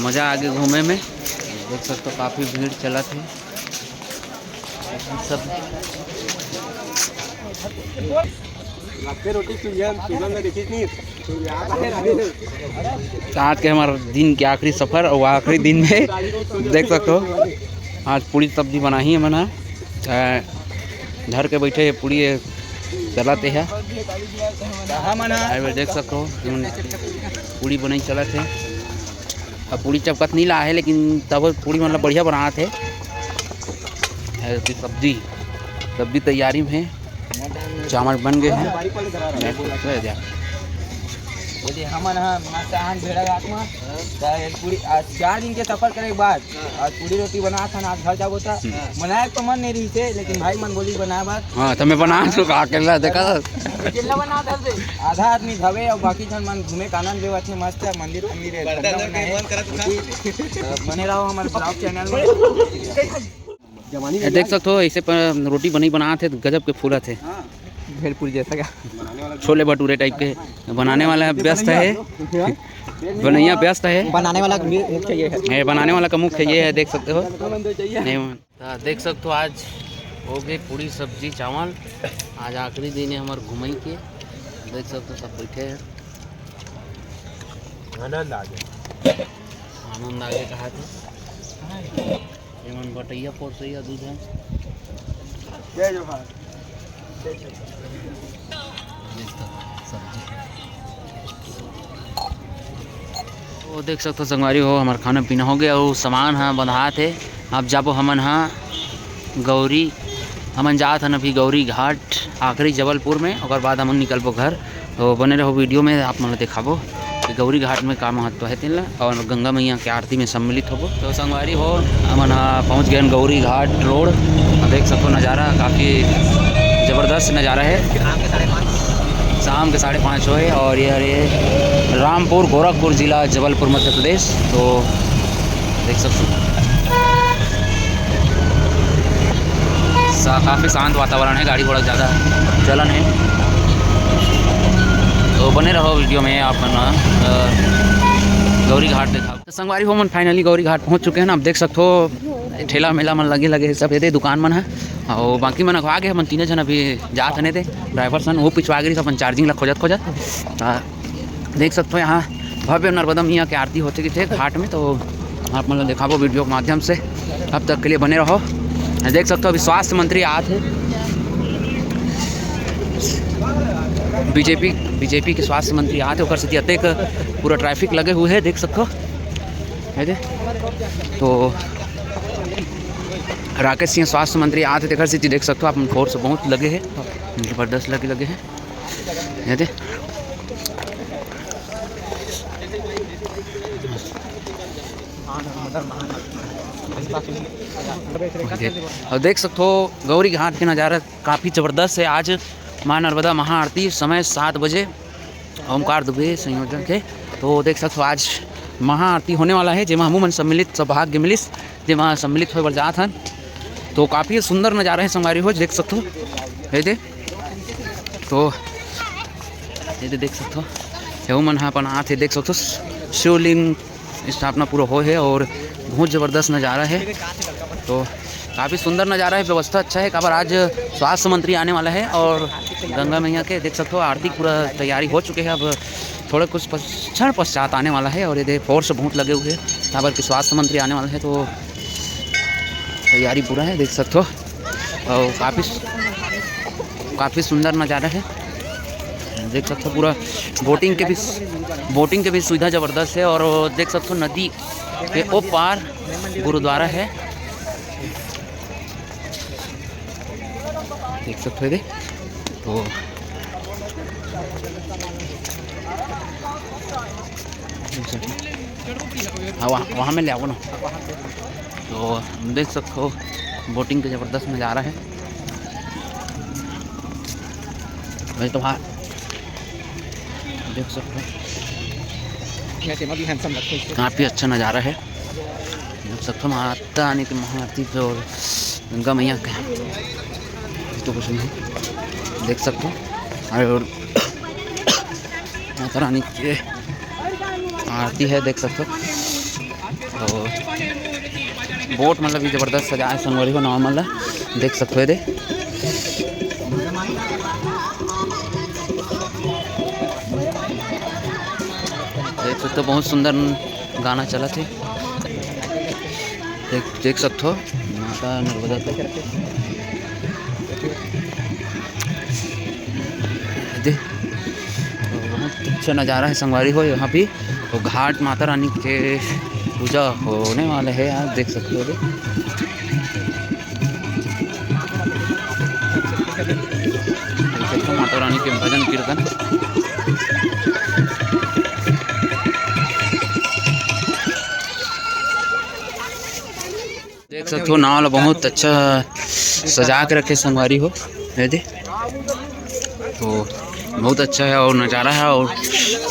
मज़ा आ गया घूमे में। देख सकते हो काफ़ी भीड़ चला थे सब। आज के हमारे दिन के आखिरी सफ़र और आखिरी दिन में देख सकते हो आज पूरी सब्जी बनाई है मना घर के बैठे पूरी चलाते हैं। देख सकते हो पूरी बनाई चला थे। अब पूरी चपकत नहीं ला है लेकिन तब पूरी मतलब बढ़िया बना थे। सब्जी तैयारी में है, चावल बन गए हैं। पूरी 4 दिन के सफर करे के बाद आज पूरी रोटी बना था। आज घर जाबो था बनाए तो मन नहीं रही थे लेकिन भाई मन बोली बनाए बात। हाँ तो मैं बना अकेला देखा बना आधा आदमी धवे और बाकी जन मन घूमे का आनंद लेवा थे। मस्त है मंदिर बने रहो हमारे ब्लॉग चैनल में। देख सकते हो ऐसे रोटी बनी बना थे गजब के फूला थे। भेलपुरी जैसा क्या छोले भटूरे टाइप के बनाने वाला व्यस्त है। बनैया व्यस्त है, बनाने वाला मुख्य ये है। बनाने वाला का मुख्य ये है। देख सकते हो नहीं देख सकते हो आज हो गई पूरी सब्जी चावल। आज आखिरी दिन है हमारे घुमई के। देख सकते हो सब बैठे हैं। आनंद आ गया कहा थे बटैया पोसैया दूध है। वो देख सकते हो संगवारी हो हमारा खाना पीना हो गया और सामान हाँ बंधा थे। अब जाबो हमन हाँ गौरी हमन जात हन अभी गौरी घाट आखिरी जबलपुर में। और बाद हमन निकलबो घर। तो बने रहो वीडियो में आप मन दिखाबो कि गौरी घाट में का महत्व है तेला और गंगा मैया के आरती में सम्मिलित होबो। तो संगवारी हो हमन पहुँच गए गौरी घाट रोड। देख सकते हो नज़ारा काफ़ी ज़बरदस्त नज़ारा है। शाम के 5:30 हुए और ये रामपुर गोरखपुर ज़िला जबलपुर मध्य प्रदेश। तो देख सकते हो काफ़ी शांत वातावरण है, गाड़ी घोड़ा ज़्यादा चलन है। तो बने रहो वीडियो में आप गौरी घाट देखा। तो संगवारी हो मन फाइनली गौरी घाट पहुंच चुके हैं ना। अब देख सकते हो ठेला मेला मन लगे सब ये दुकान मन है और बाकी मन अगवा गए। मन 3 जन अभी जात हने थे ड्राइवर सन वो पिछवा गई अपन चार्जिंग ला खोजत देख सकते हो यहाँ भव्य नर्मदा मैया की आरती होती थे घाट में। तो आप मतलब दिखाबो वीडियो के माध्यम से। अब तक के लिए बने रहो। देख सकते हो अभी स्वास्थ्य मंत्री आए थे बीजेपी के स्वास्थ्य मंत्री आते होकर से अत्यक पूरा ट्रैफिक लगे हुए है। देख सकते हो है दे। तो राकेश सिंह स्वास्थ्य मंत्री आते थे घर से देख सकते हो आप फोर्स बहुत लगे हैं ज़बरदस्त लगे हैं है दे। और देख सकते हो गौरी घाट के नज़ारा काफ़ी ज़बरदस्त है। आज माँ नर्मदा महाआरती समय 7 बजे ओमकार दुबे संयोजन के। तो देख सकते हो आज महाआरती होने वाला है जेमा हमू मन सम्मिलित सौभाग्य मिलिस जेमा सम्मिलित हो जात हन। तो काफ़ी सुंदर नज़ारा है संगवारी हो देख सकते हो है दे। तो ये देख सकते हो ये मन हाँ अपन आते देख सकते हो शिवलिंग स्थापना पूरा हो है और बहुत ज़बरदस्त नज़ारा है। तो काफ़ी सुंदर नज़ारा है, व्यवस्था अच्छा है। काबर आज स्वास्थ्य मंत्री आने वाला है और गंगा मैया के देख सकते हो आरती पूरा तैयारी हो चुके हैं। अब थोड़े कुछ क्षण पश्चात आने वाला है और ये फोर्स बहुत लगे हुए हैं काबर के स्वास्थ्य मंत्री आने वाला है। तो तैयारी पूरा है देख सकते हो और काफ़ी सुंदर नज़ारा है देख सकते हो। पूरा बोटिंग के भी सुविधा ज़बरदस्त है। और देख सकते हो नदी के ओ पार गुरुद्वारा है देख सकते हो। तो हाँ वहाँ में ले आओ ना। तो देख सकते हो बोटिंग का ज़बरदस्त नज़ारा है भाई। तो वहाँ देख सकते हो काफ़ी अच्छा नज़ारा है देख सकते हो। माता रानी की महाआरती पे और गंगा मैया का तो कुछ नहीं देख सकते हो। और माता रानी की आरती है देख सकते हो। तो बोट मतलब भी ज़बरदस्त सजा है संगवारी हो नॉर्मल देख सकते हो। देख सकते हो बहुत सुंदर गाना चला थे। देख सकते हो माता नर्मदा तो बहुत अच्छा नज़ारा है संगवारी हो यहाँ भी। तो घाट माता रानी के पूजा होने वाले है आज देख सकते हो। माता रानी के भजन कीर्तन देख सकते हो। नाव बहुत अच्छा सजा के रखे संगवारी हो दे तो बहुत अच्छा है और नज़ारा है। और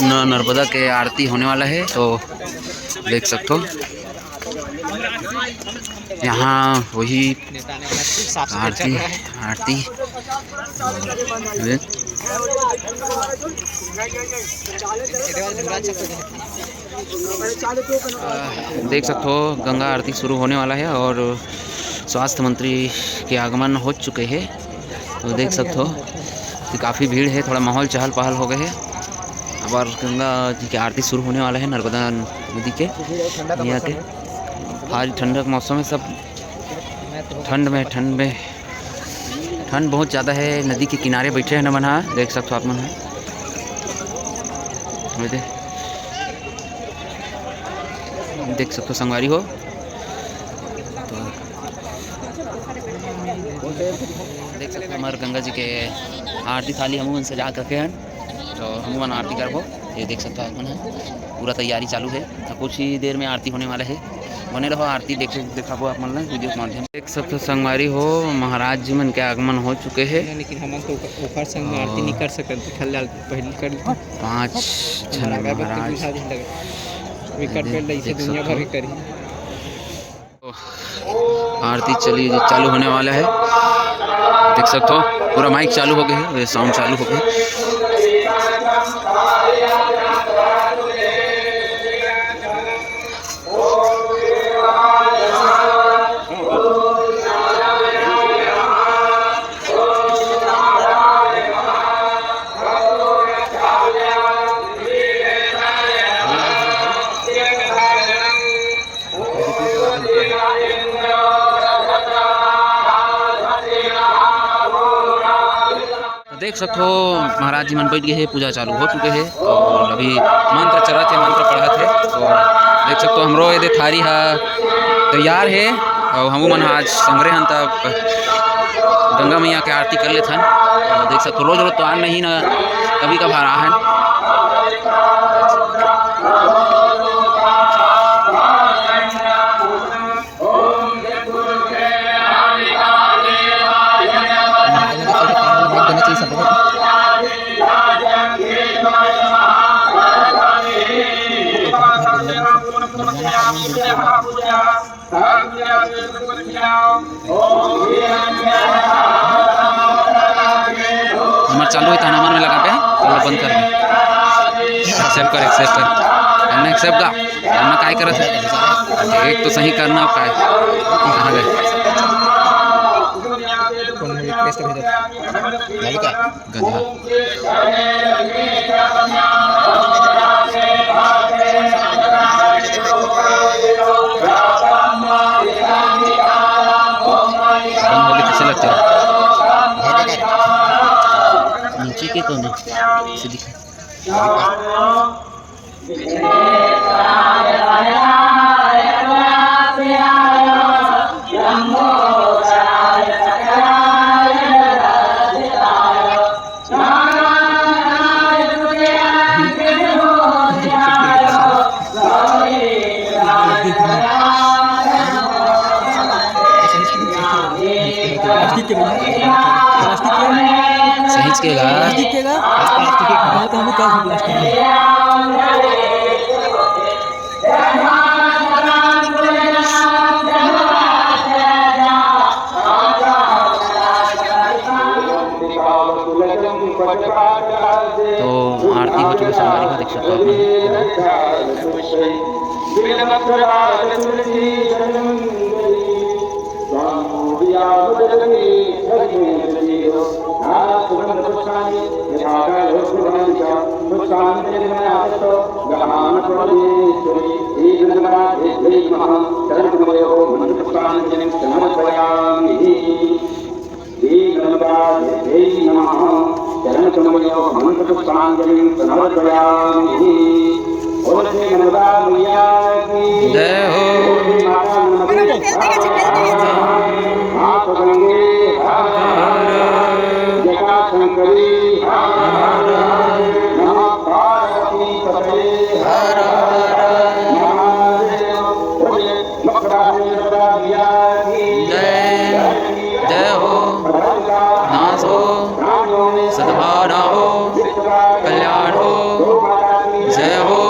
नर्मदा के आरती होने वाला है तो देख सकते हो यहाँ वही आरती आरती देख सकते हो गंगा आरती शुरू होने वाला है और स्वास्थ्य मंत्री के आगमन हो चुके हैं। तो देख सकते हो कि काफ़ी भीड़ है, थोड़ा माहौल चहल पहल हो गए है। अब और गंगा जी की आरती शुरू होने वाला है नर्मदा नदी के यहाँ के। भारी ठंडक मौसम है, सब ठंड बहुत ज़्यादा है। नदी के किनारे बैठे हैं न मना देख सकते हो आप मन देख सकते हो संगवारी हो। तो देख सकते हो हमारे गंगा जी के आरती थाली हम सजा करके हैं तो हम आरती करबो। ये देख सकते हो आप मन पूरा तैयारी चालू है तो कुछ ही देर में आरती होने वाला है। बने रहो आरती दिखाबो आप मन वीडियो के माध्यम। देख सकते हो संगवारी हो महाराज जी मन के आगमन हो चुके हैं। लेकिन हम तो ओकर संग में आरती नहीं कर सकते फिलहाल पहले कर 5 जन महाराज विकट पे ऐसे दुनिया भर की करी आरती चालू होने वाला है। देख सकते हो पूरा माइक चालू हो गया है, साउंड चालू हो गया। देख सकते हो महाराज जी मन बैठ गए हैं, पूजा चालू हो चुके हैं और अभी मंत्र चला थे, मंत्र पढ़ा थे। तो देख सकते हो हमरो ये थारी हा तैयार है और हम मन आज संग्रह हन तब गंगा मैया के आरती कर लेथन। तो देख सकते हो रोज तो आ नहीं ना, कभी कभार आ है। हमारे चालू है हमारे में लगा पे बंद कर एक्सेप्ट कर एक्सेप्ट का करना काय करत है। एक तो सही करना काय कहाँ गए गधा कैसे लगता है नीचे के तो नहीं से दिखा। सहीज के तो आरती हो चुकी संगवारी का देख सकते हो। जय हो जय हो नाश हो सद्भावना हो कल्याण हो जय हो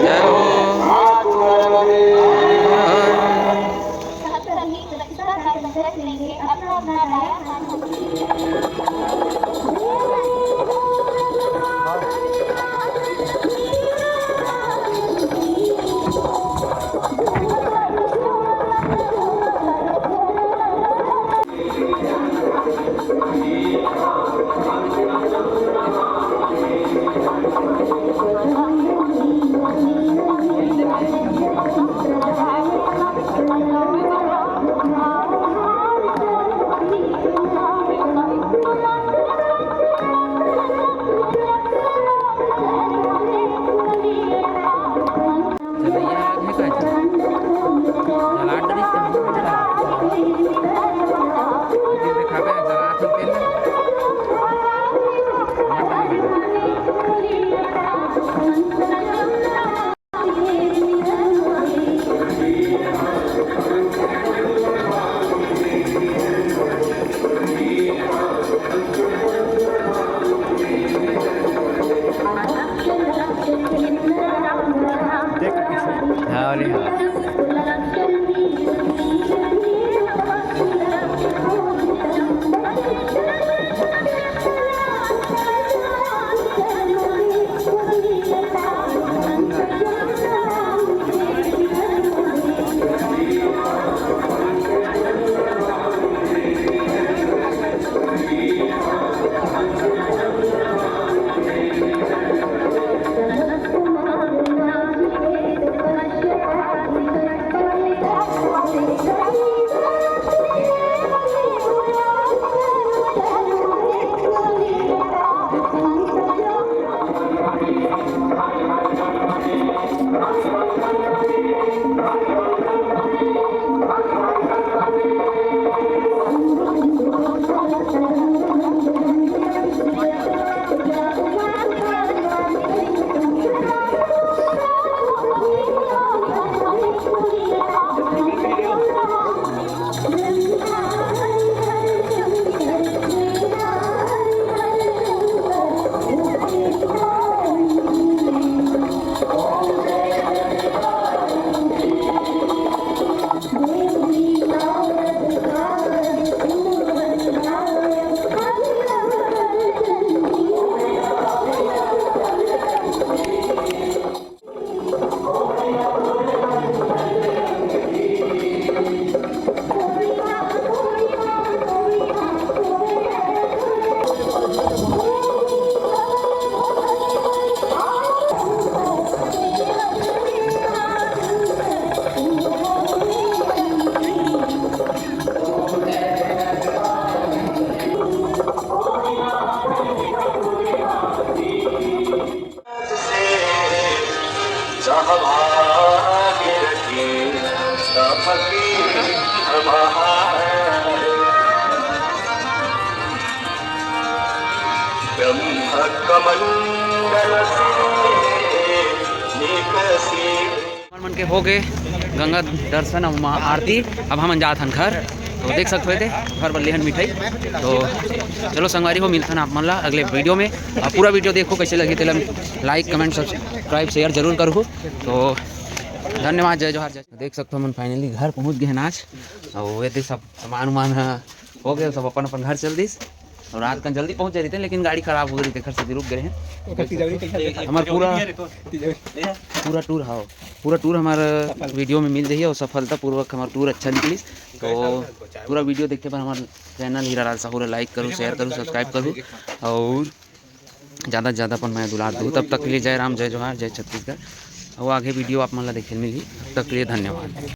जय हो मन के हो गए गंगा दर्शन और माँ आरती। अब हम जात हन घर, तो देख सकते थे घर पर लेहन मिठाई। तो चलो संगवारी हो, मिलता आप मन ला अगले वीडियो में। पूरा वीडियो देखो कैसे लगी, तेल लाइक कमेंट सब्सक्राइब शेयर जरूर करो। तो धन्यवाद, जय जोहार। देख सकते हो हम फाइनली घर पहुँच गए हैं आज। और ये सब सामान उमान हो गए, सब अपन अपन घर चल दिस। और रात का जल्दी पहुंच रहे थे, लेकिन गाड़ी खराब हो गई थी, घर से रुक गए हैं। हमारा पूरा टूर हाँ पूरा टूर हमारा वीडियो में मिल रही है, और सफलतापूर्वक हमारा टूर अच्छा निकली। तो पूरा वीडियो देखते पर हमारा चैनल हीरा लाल साहू लाइक करूँ, शेयर करूँ, सब्सक्राइब करूँ। और ज़्यादा से ज़्यादा अपन मैं दुलार दूँ। तब तक के लिए जय राम, जय जोहार, जय छत्तीसगढ़। और आगे वीडियो आप मन ला देखे मिली। तब तक के लिए धन्यवाद।